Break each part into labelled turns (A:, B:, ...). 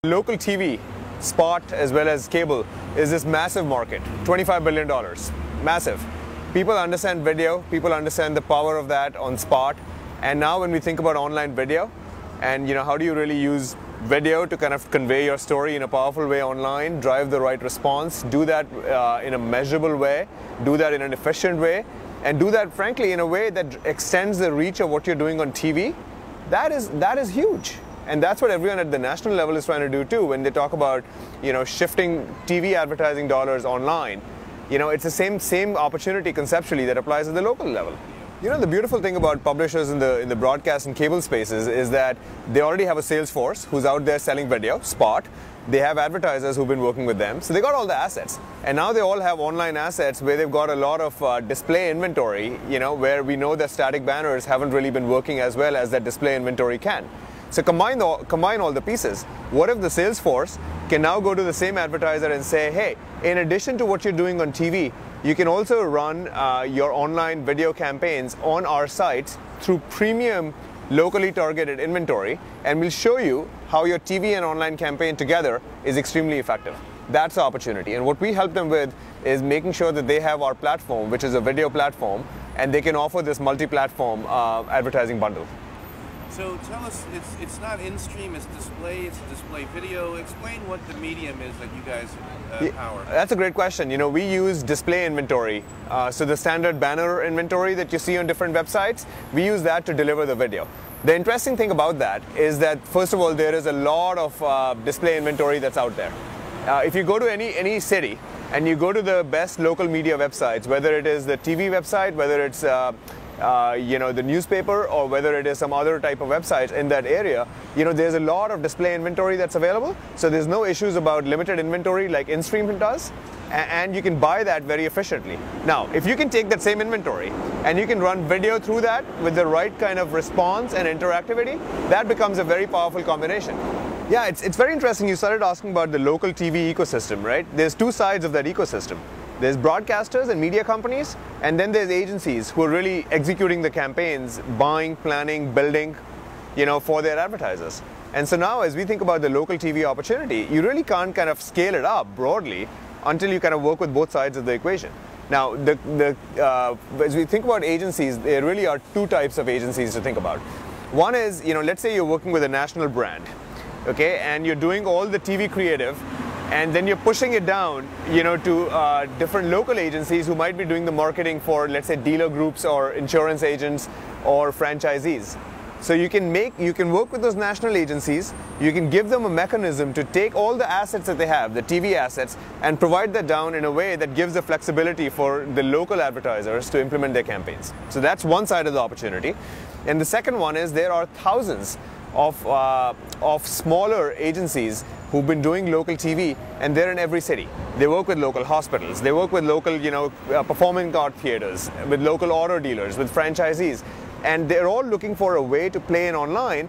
A: Local TV, spot as well as cable, is this massive market, $25 billion, massive. People understand video, people understand the power of that on spot, and now when we think about online video, and how do you really use video to kind of convey your story in a powerful way online, drive the right response, do that in a measurable way, do that in an efficient way, and do that frankly in a way that extends the reach of what you're doing on TV, that is huge. And that's what everyone at the national level is trying to do too. When they talk about shifting TV advertising dollars online, it's the same opportunity conceptually that applies at the local level. The beautiful thing about publishers in the broadcast and cable spaces is that they already have a sales force who's out there selling video, spot. They have advertisers who've been working with them, so they got all the assets. And now they all have online assets where they've got a lot of display inventory, where we know that static banners haven't really been working as well as that display inventory can. So combine all the pieces. What if the sales force can now go to the same advertiser and say, hey, in addition to what you're doing on TV, you can also run your online video campaigns on our sites through premium locally targeted inventory, and we'll show you how your TV and online campaign together is extremely effective. That's the opportunity. And what we help them with is making sure that they have our platform, which is a video platform, and they can offer this multi-platform advertising bundle.
B: So tell us, it's not in-stream, it's display video. Explain what the medium is that you guys power.
A: That's a great question. We use display inventory. So the standard banner inventory that you see on different websites, we use that to deliver the video. The interesting thing about that is that, first of all, there is a lot of display inventory that's out there. If you go to any city and you go to the best local media websites, whether it is the TV website, whether it's the newspaper, or whether it is some other type of websites in that area, there's a lot of display inventory that's available. So there's no issues about limited inventory like InStream does, and you can buy that very efficiently. Now, if you can take that same inventory and you can run video through that with the right kind of response and interactivity, that becomes a very powerful combination. Yeah, it's very interesting. You started asking about the local TV ecosystem, right? There's two sides of that ecosystem. There's broadcasters and media companies, and then there's agencies who are really executing the campaigns, buying, planning, building, for their advertisers. And so now, as we think about the local TV opportunity, you really can't kind of scale it up broadly until you kind of work with both sides of the equation. Now, as we think about agencies, there really are two types of agencies to think about. One is, let's say you're working with a national brand, okay, and you're doing all the TV creative, and then you're pushing it down, to different local agencies who might be doing the marketing for, let's say, dealer groups or insurance agents or franchisees. So you can work with those national agencies, you can give them a mechanism to take all the assets that they have, the TV assets, and provide that down in a way that gives the flexibility for the local advertisers to implement their campaigns. So that's one side of the opportunity. And the second one is there are thousands of smaller agencies who've been doing local TV, and they're in every city. They work with local hospitals, they work with local performing art theaters, with local auto dealers, with franchisees, and they're all looking for a way to play in online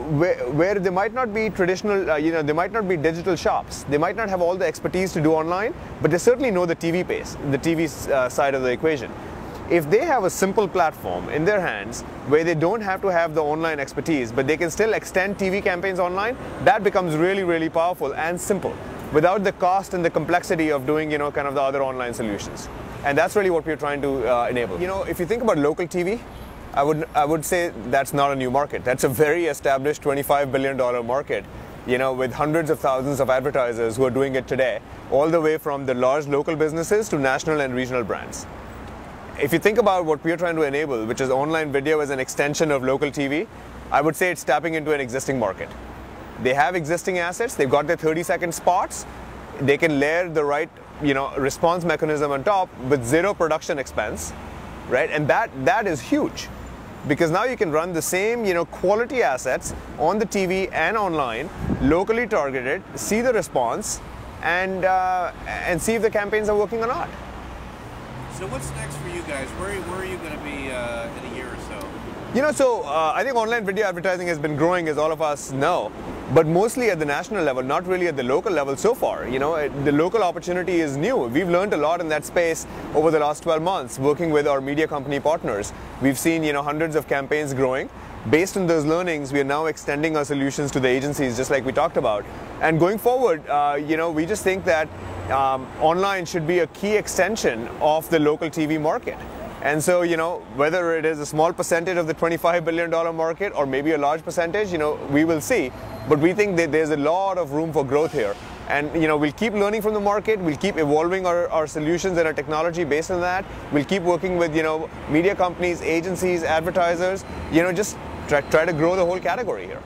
A: where they might not be traditional, they might not be digital shops, they might not have all the expertise to do online, but they certainly know the TV pace, the TV side of the equation. If they have a simple platform in their hands where they don't have to have the online expertise, but they can still extend TV campaigns online, that becomes really, really powerful and simple without the cost and the complexity of doing, kind of the other online solutions. And that's really what we're trying to enable. If you think about local TV, I would say that's not a new market. That's a very established $25 billion market, with hundreds of thousands of advertisers who are doing it today, all the way from the large local businesses to national and regional brands. If you think about what we're trying to enable, which is online video as an extension of local TV, I would say it's tapping into an existing market. They have existing assets, they've got their 30-second spots, they can layer the right response mechanism on top with zero production expense, right? And that is huge, because now you can run the same quality assets on the TV and online, locally targeted, see the response, and see if the campaigns are working or not.
B: So what's next for you guys? Where are you going to be in a year or so?
A: I think online video advertising has been growing, as all of us know, but mostly at the national level, not really at the local level so far. The local opportunity is new. We've learned a lot in that space over the last 12 months working with our media company partners. We've seen, hundreds of campaigns growing. Based on those learnings, we are now extending our solutions to the agencies, just like we talked about. And going forward, we just think that online should be a key extension of the local TV market. And so, whether it is a small percentage of the $25 billion market or maybe a large percentage, we will see. But we think that there's a lot of room for growth here. And, we'll keep learning from the market. We'll keep evolving our solutions and our technology based on that. We'll keep working with, media companies, agencies, advertisers, just try to grow the whole category here.